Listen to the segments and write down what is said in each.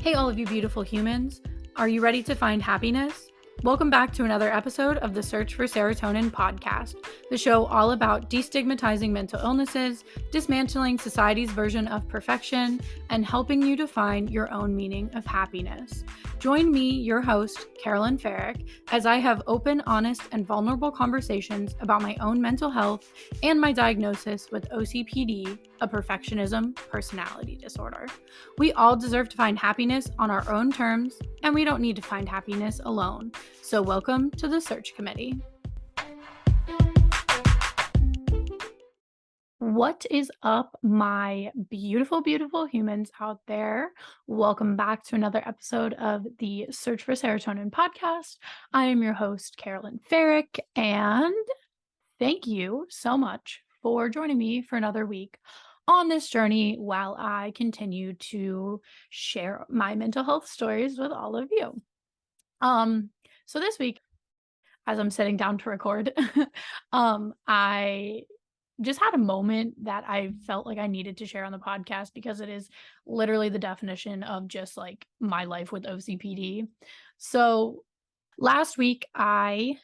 Hey, all of you beautiful humans. Are you ready to find happiness? Welcome back to another episode of the Search For Serotonin podcast, the show all about destigmatizing mental illnesses, dismantling society's version of perfection, and helping you to find your own meaning of happiness. Join me, your host, Carolyn Farrick, as I have open, honest, and vulnerable conversations about my own mental health and my diagnosis with OCPD, a perfectionism personality disorder. We all deserve to find happiness on our own terms, and we don't need to find happiness alone. So welcome to the Search Committee. What is up, my beautiful, beautiful humans out there? Welcome back to another episode of the Search for Serotonin podcast. I am your host, Carolyn Farrick, and thank you so much for joining me for another week on this journey while I continue to share my mental health stories with all of you. So this week, as I'm sitting down to record, I just had a moment that I felt like I needed to share on the podcast because it is literally the definition of just like my life with OCPD. So last week I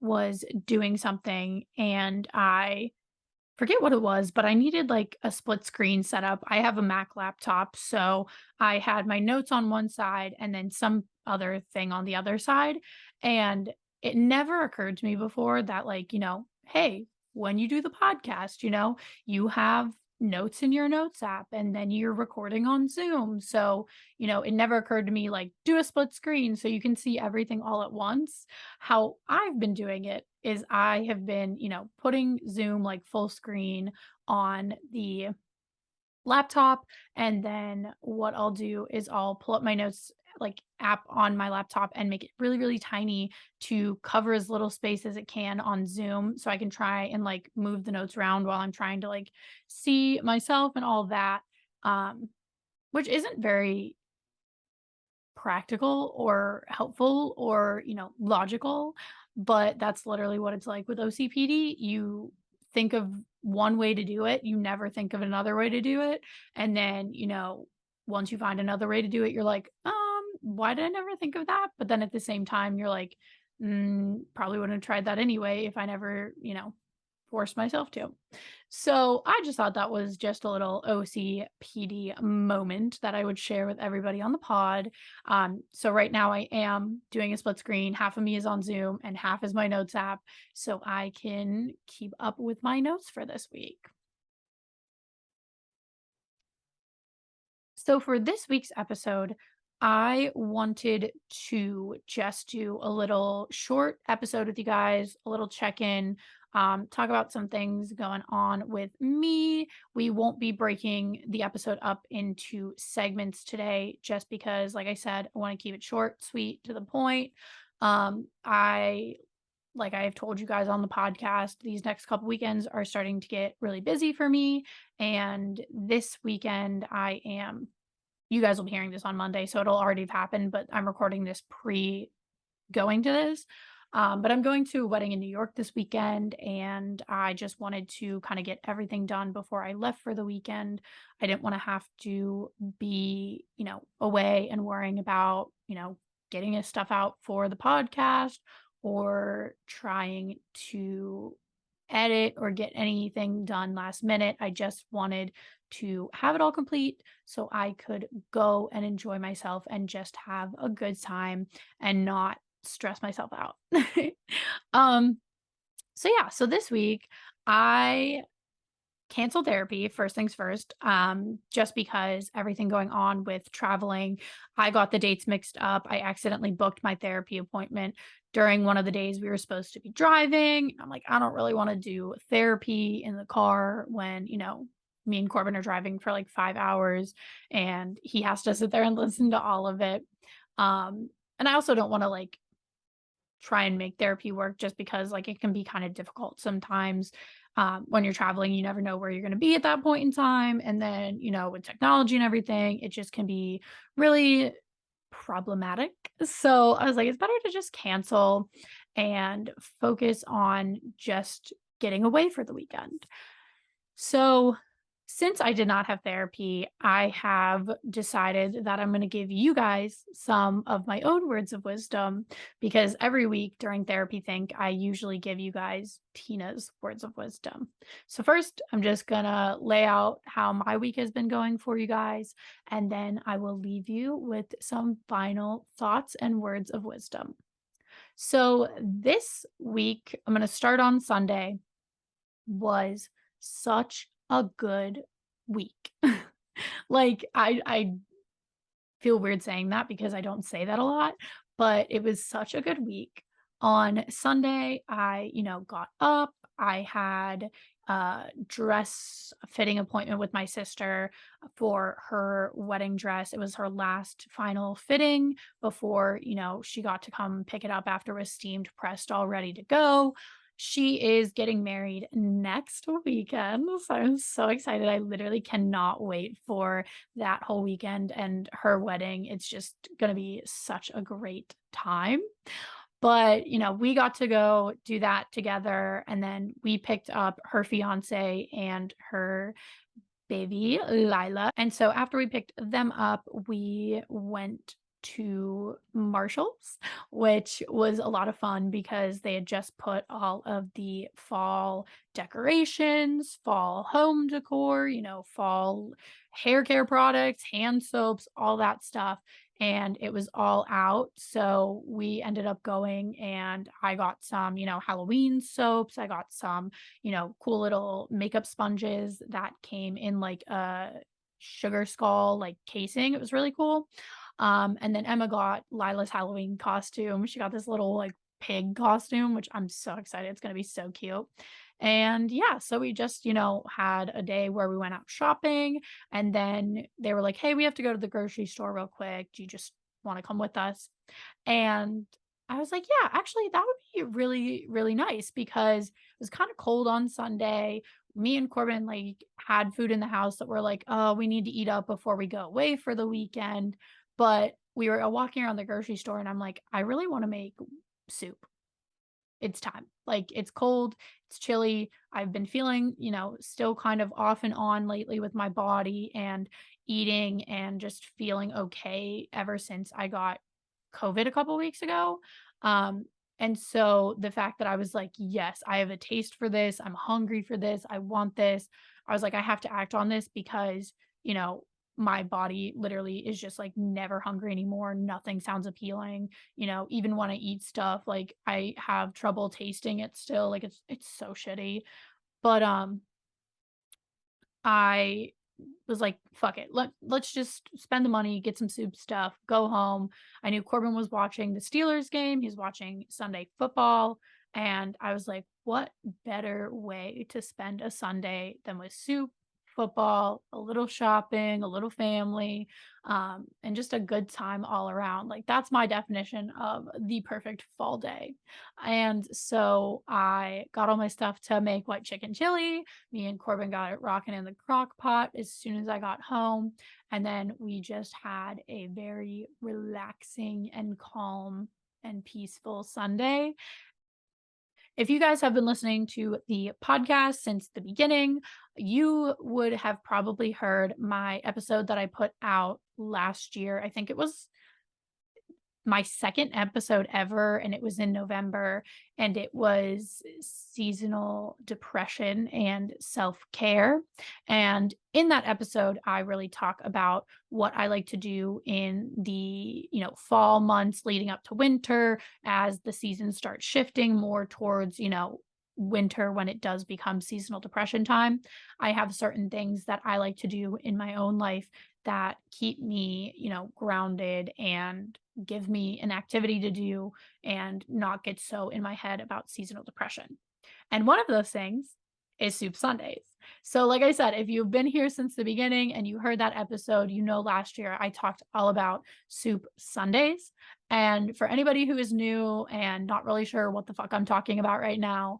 was doing something and I forget what it was, but I needed like a split screen setup. I have a Mac laptop, so I had my notes on one side and then some other thing on the other side. And it never occurred to me before that, like, hey, when you do the podcast, you have notes in your notes app and then you're recording on Zoom. So, it never occurred to me like do a split screen so you can see everything all at once. How I've been doing it is I have been, putting Zoom like full screen on the laptop. And then what I'll do is I'll pull up my notes like app on my laptop and make it really, really tiny to cover as little space as it can on Zoom. So I can try and like move the notes around while I'm trying to like see myself and all that. Which isn't very practical or helpful or, logical, but that's literally what it's like with OCPD. You think of one way to do it, you never think of another way to do it. And then, once you find another way to do it, you're like, why did I never think of that? But then at the same time, you're like, probably wouldn't have tried that anyway if I never, forced myself to. So I just thought that was just a little OCPD moment that I would share with everybody on the pod. So right now I am doing a split screen. Half of me is on Zoom and half is my notes app. So I can keep up with my notes for this week. So for this week's episode, I wanted to just do a little short episode with you guys, a little check-in, talk about some things going on with me. We won't be breaking the episode up into segments today just because, like I said, I want to keep it short, sweet, to the point. Like I've told you guys on the podcast, these next couple weekends are starting to get really busy for me. And this weekend you guys will be hearing this on Monday, so it'll already have happened, but I'm recording this pre going to this. But I'm going to a wedding in New York this weekend, and I just wanted to kind of get everything done before I left for the weekend. I didn't want to have to be, away and worrying about, getting his stuff out for the podcast or trying to edit or get anything done last minute. I just wanted to have it all complete so I could go and enjoy myself and just have a good time and not stress myself out. So this week I canceled therapy first things first, just because everything going on with traveling. I got the dates mixed up. I accidentally booked my therapy appointment during one of the days we were supposed to be driving. I'm like, I don't really want to do therapy in the car when, me and Corbin are driving for like 5 hours and he has to sit there and listen to all of it. And I also don't want to like try and make therapy work just because like it can be kind of difficult sometimes. When you're traveling, you never know where you're going to be at that point in time. And then, with technology and everything, it just can be really problematic. So I was like, it's better to just cancel and focus on just getting away for the weekend. So since I did not have therapy, I have decided that I'm going to give you guys some of my own words of wisdom because every week during Therapy Think, I usually give you guys Tina's words of wisdom. So, first, I'm just going to lay out how my week has been going for you guys, and then I will leave you with some final thoughts and words of wisdom. So, this week, I'm going to start on Sunday, was such a good week. Like, I feel weird saying that because I don't say that a lot, but it was such a good week. On Sunday, I got up. I had a dress fitting appointment with my sister for her wedding dress. It was her last final fitting before she got to come pick it up after it was steamed, pressed, all ready to go. She is getting married next weekend. So I'm so excited. I literally cannot wait for that whole weekend and her wedding. It's just going to be such a great time. But we got to go do that together. And then we picked up her fiance and her baby, Lila. And so after we picked them up, we went to Marshall's, which was a lot of fun because they had just put all of the fall decorations, fall home decor, fall hair care products, hand soaps, all that stuff. And it was all out. So we ended up going and I got some Halloween soaps. I got some cool little makeup sponges that came in like a sugar skull like casing. It was really cool. And then Emma got Lila's Halloween costume. She got this little like pig costume, which I'm so excited. It's gonna be so cute. And yeah, so we just had a day where we went out shopping and then they were like, hey, we have to go to the grocery store real quick. Do you just want to come with us? And I was like, yeah, actually, that would be really, really nice because it was kind of cold on Sunday. Me and Corbin like had food in the house that we're like, oh, we need to eat up before we go away for the weekend. But we were walking around the grocery store and I'm like, I really want to make soup. It's time. Like it's cold, it's chilly. I've been feeling still kind of off and on lately with my body and eating and just feeling okay ever since I got COVID a couple weeks ago. And so the fact that I was like, yes, I have a taste for this. I'm hungry for this. I want this. I was like, I have to act on this because my body literally is just like never hungry anymore. Nothing sounds appealing. Even when I eat stuff, like I have trouble tasting it still. Like it's so shitty. But I was like, fuck it. Let's just spend the money, get some soup stuff, go home. I knew Corbin was watching the Steelers game. He's watching Sunday football. And I was like, what better way to spend a Sunday than with soup, football, a little shopping, a little family, and just a good time all around. Like that's my definition of the perfect fall day. And so I got all my stuff to make white chicken chili. Me and Corbin got it rocking in the crock pot as soon as I got home. And then we just had a very relaxing and calm and peaceful Sunday. If you guys have been listening to the podcast since the beginning, you would have probably heard my episode that I put out last year. I think it was my second episode ever, and it was in November, and it was seasonal depression and self-care. And in that episode, I really talk about what I like to do in the fall months leading up to winter as the seasons start shifting more towards winter when it does become seasonal depression time. I have certain things that I like to do in my own life that keep me grounded and give me an activity to do and not get so in my head about seasonal depression. And one of those things is Soup Sundays. So, like I said, if you've been here since the beginning and you heard that episode, last year I talked all about Soup Sundays. And for anybody who is new and not really sure what the fuck I'm talking about right now,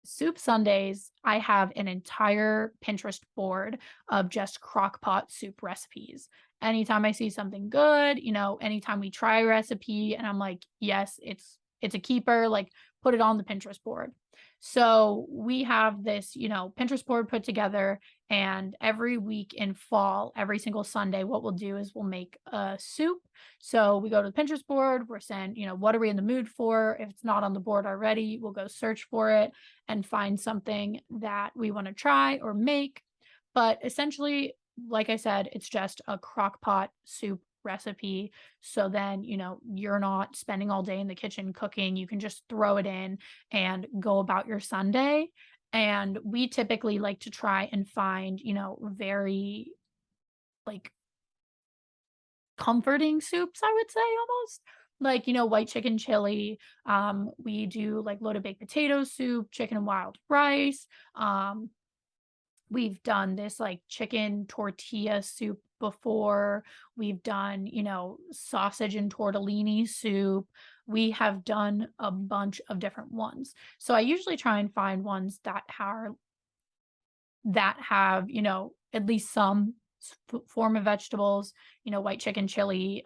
Soup Sundays, I have an entire Pinterest board of just crock pot soup recipes. Anytime I see something good anytime we try a recipe and I'm like, yes, it's a keeper, like put it on the Pinterest board. So we have this, Pinterest board put together, and every week in fall, every single Sunday, what we'll do is we'll make a soup. So we go to the Pinterest board, we're saying, what are we in the mood for? If it's not on the board already, we'll go search for it and find something that we want to try or make. But essentially, like I said, it's just a crock pot soup recipe. So then, you're not spending all day in the kitchen cooking. You can just throw it in and go about your Sunday. And we typically like to try and find, very like comforting soups, I would say almost. Like, white chicken chili. We do like loaded baked potato soup, chicken and wild rice. We've done this like chicken tortilla soup before. We've done, sausage and tortellini soup. We have done a bunch of different ones. So I usually try and find ones that have, at least some form of vegetables, white chicken chili.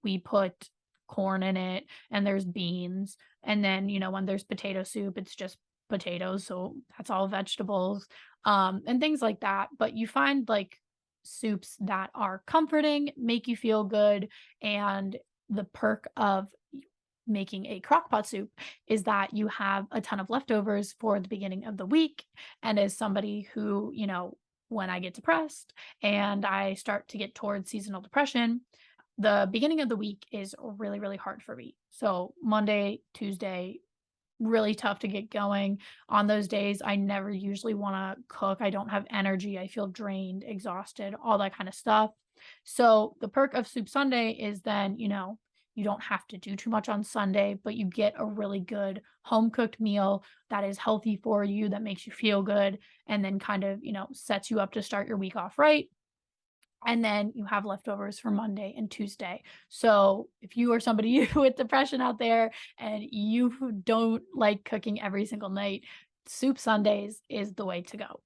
We put corn in it, and there's beans. And then, when there's potato soup, it's just potatoes. So that's all vegetables, and things like that. But you find like soups that are comforting, make you feel good. And the perk of making a crock pot soup is that you have a ton of leftovers for the beginning of the week. And as somebody who, when I get depressed and I start to get towards seasonal depression, the beginning of the week is really, really hard for me. So Monday, Tuesday, really tough to get going. On those days, I never usually want to cook. I don't have energy. I feel drained, exhausted, all that kind of stuff. So the perk of Soup Sunday is then, you don't have to do too much on Sunday, but you get a really good home cooked meal that is healthy for you, that makes you feel good, and then kind of, sets you up to start your week off right. And then you have leftovers for Monday and Tuesday. So if you are somebody with depression out there and you don't like cooking every single night, Soup Sundays is the way to go.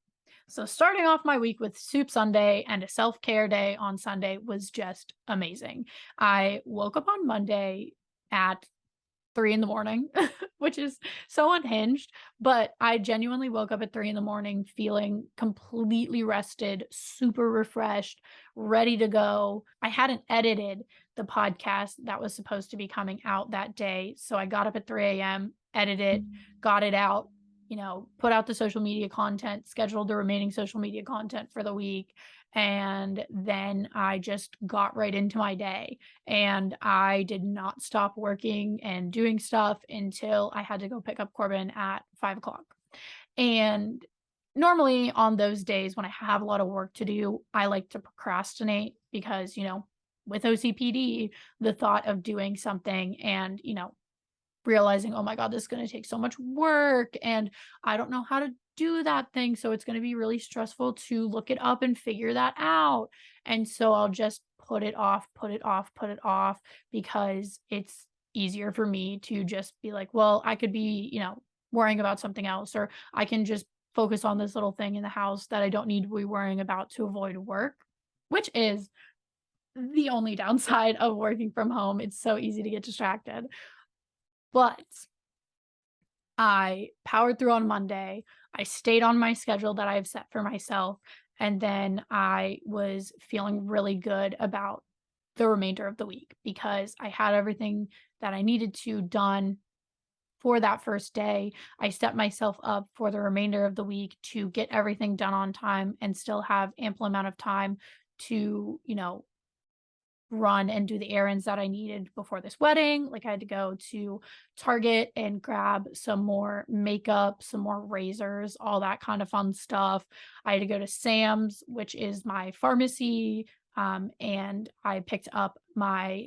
So starting off my week with Soup Sunday and a self-care day on Sunday was just amazing. I woke up on Monday at 3 in the morning, which is so unhinged, but I genuinely woke up at 3 in the morning feeling completely rested, super refreshed, ready to go. I hadn't edited the podcast that was supposed to be coming out that day, so I got up at 3 AM, edited, got it out, put out the social media content, scheduled the remaining social media content for the week, and then I just got right into my day. And I did not stop working and doing stuff until I had to go pick up Corbin at 5 o'clock. And normally on those days when I have a lot of work to do, I like to procrastinate because, with OCPD, the thought of doing something and, realizing, oh my God, this is going to take so much work and I don't know how to do that thing. So it's going to be really stressful to look it up and figure that out. And so I'll just put it off, put it off, put it off, because it's easier for me to just be like, well, I could be, worrying about something else, or I can just focus on this little thing in the house that I don't need to be worrying about to avoid work, which is the only downside of working from home. It's so easy to get distracted. But I powered through on Monday. I stayed on my schedule that I've set for myself. And then I was feeling really good about the remainder of the week because I had everything that I needed to done for that first day. I set myself up for the remainder of the week to get everything done on time and still have ample amount of time to, run and do the errands that I needed before this wedding. Like I had to go to Target and grab some more makeup, some more razors, all that kind of fun stuff. I had to go to Sam's, which is my pharmacy, and I picked up my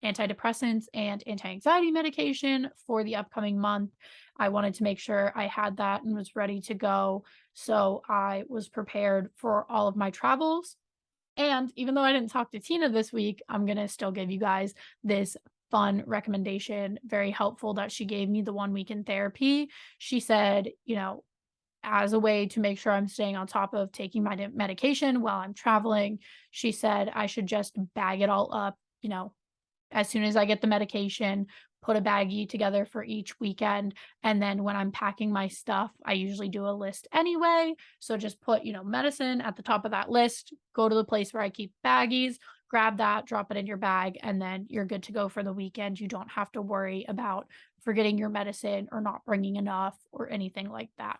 antidepressants and anti-anxiety medication for the upcoming month. I wanted to make sure I had that and was ready to go. So I was prepared for all of my travels. And even though I didn't talk to Tina this week, I'm going to still give you guys this fun recommendation, very helpful, that she gave me the 1 week in therapy. She said, as a way to make sure I'm staying on top of taking my medication while I'm traveling, she said I should just bag it all up, as soon as I get the medication, put a baggie together for each weekend. And then when I'm packing my stuff, I usually do a list anyway. So just put, medicine at the top of that list, go to the place where I keep baggies, grab that, drop it in your bag, and then you're good to go for the weekend. You don't have to worry about forgetting your medicine or not bringing enough or anything like that.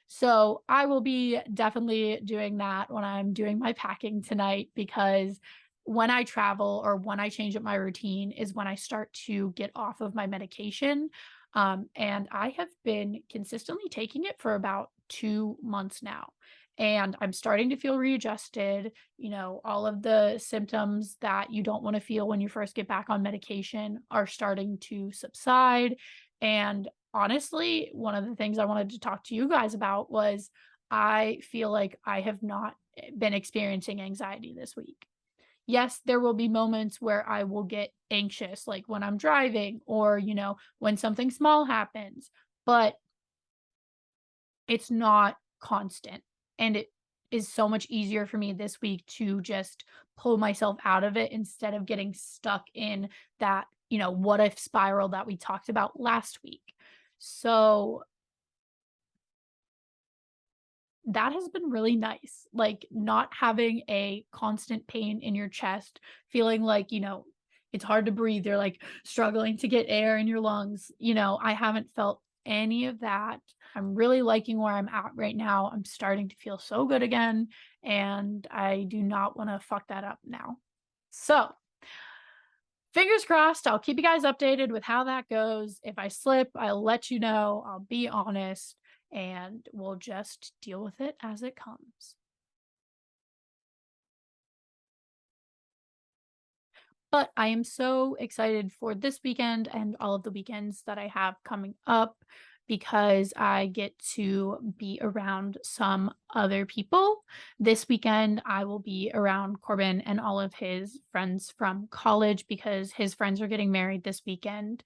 So I will be definitely doing that when I'm doing my packing tonight, because when I travel or when I change up my routine is when I start to get off of my medication. And I have been consistently taking it for about 2 months now. And I'm starting to feel readjusted. All of the symptoms that you don't want to feel when you first get back on medication are starting to subside. And honestly, one of the things I wanted to talk to you guys about was I feel like I have not been experiencing anxiety this week. Yes, there will be moments where I will get anxious, like when I'm driving or, when something small happens, but it's not constant. And it is so much easier for me this week to just pull myself out of it instead of getting stuck in that, what if spiral that we talked about last week. So that has been really nice, like, not having a constant pain in your chest, feeling like, it's hard to breathe, you're, like, struggling to get air in your lungs, I haven't felt any of that. I'm really liking where I'm at right now, I'm starting to feel so good again, and I do not wanna fuck that up now. So, fingers crossed, I'll keep you guys updated with how that goes. If I slip, I'll let you know. I'll be honest, and we'll just deal with it as it comes. But I am so excited for this weekend and all of the weekends that I have coming up, because I get to be around some other people. This weekend, I will be around Corbin and all of his friends from college because his friends are getting married this weekend.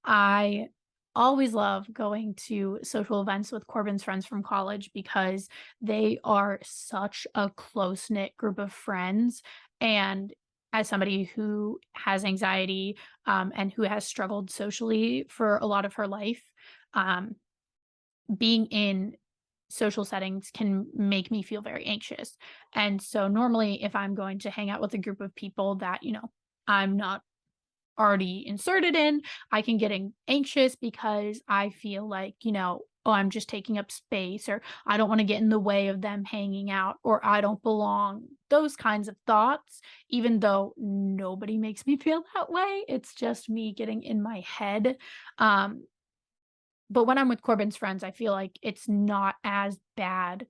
I always love going to social events with Corbin's friends from college because they are such a close knit group of friends. And as somebody who has anxiety, and who has struggled socially for a lot of her life, um, being in social settings can make me feel very anxious. And so normally if I'm going to hang out with a group of people that, I'm not already inserted in, I can get anxious because I feel like, oh, I'm just taking up space, or I don't want to get in the way of them hanging out, or I don't belong. Those kinds of thoughts, even though nobody makes me feel that way, it's just me getting in my head. Um, but when I'm with Corbin's friends, I feel like it's not as bad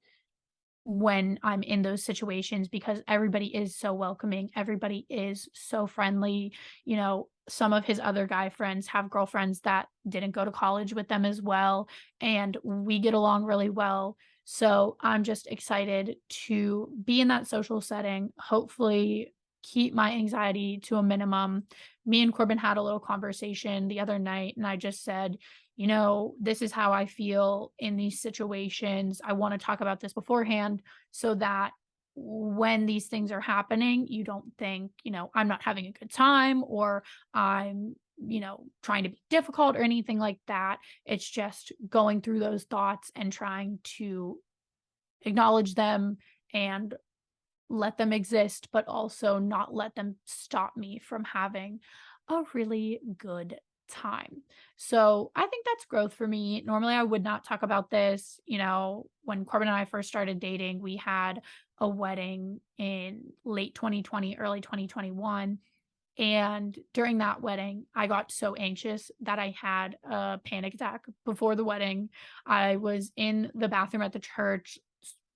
when I'm in those situations because everybody is so welcoming, everybody is so friendly. Some of his other guy friends have girlfriends that didn't go to college with them as well, and we get along really well. So I'm just excited to be in that social setting, hopefully keep my anxiety to a minimum. Me and Corbin had a little conversation the other night, and I just said, this is how I feel in these situations. I want to talk about this beforehand so that when these things are happening, you don't think, I'm not having a good time, or I'm, trying to be difficult or anything like that. It's just going through those thoughts and trying to acknowledge them and let them exist, but also not let them stop me from having a really good time. So I think that's growth for me. Normally, I would not talk about this. When Corbin and I first started dating, we had a wedding in late 2020, early 2021. And during that wedding, I got so anxious that I had a panic attack before the wedding. I was in the bathroom at the church,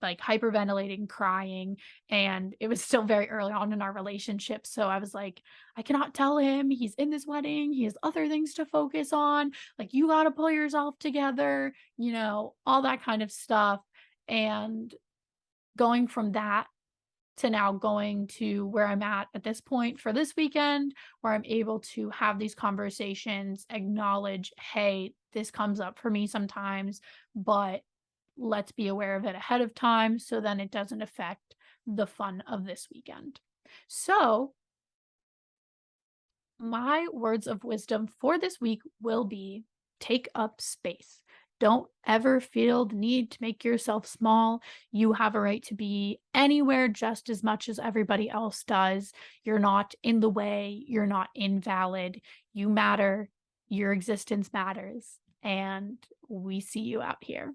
like hyperventilating, crying, and it was still very early on in our relationship. So I was like, I cannot tell him he's in this wedding. He has other things to focus on. Like, you got to pull yourself together, all that kind of stuff. And going from that to now going to where I'm at this point for this weekend, where I'm able to have these conversations, acknowledge, hey, this comes up for me sometimes, but let's be aware of it ahead of time so then it doesn't affect the fun of this weekend. So My words of wisdom for this week will be take up space. Don't ever feel the need to make yourself small. You have a right to be anywhere just as much as everybody else does. You're not in the way, you're not invalid. You matter, your existence matters, and we see you out here.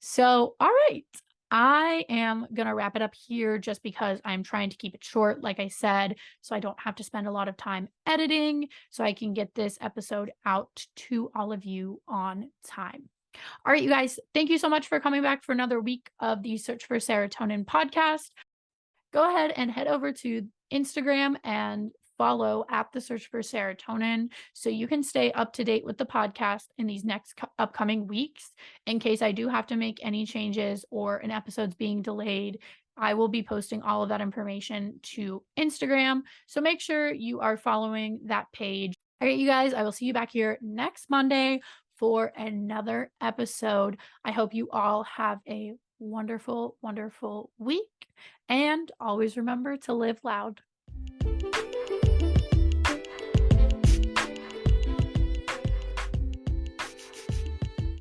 So, all right. I am going to wrap it up here just because I'm trying to keep it short, like I said, so I don't have to spend a lot of time editing, so I can get this episode out to all of you on time. All right, you guys, thank you so much for coming back for another week of the Search for Serotonin podcast. Go ahead and head over to Instagram and follow at the Search for Serotonin so you can stay up to date with the podcast in these next upcoming weeks. In case I do have to make any changes or an episode's being delayed, I will be posting all of that information to Instagram. So make sure you are following that page. All right, you guys, I will see you back here next Monday for another episode. I hope you all have a wonderful, wonderful week. And always remember to live loud.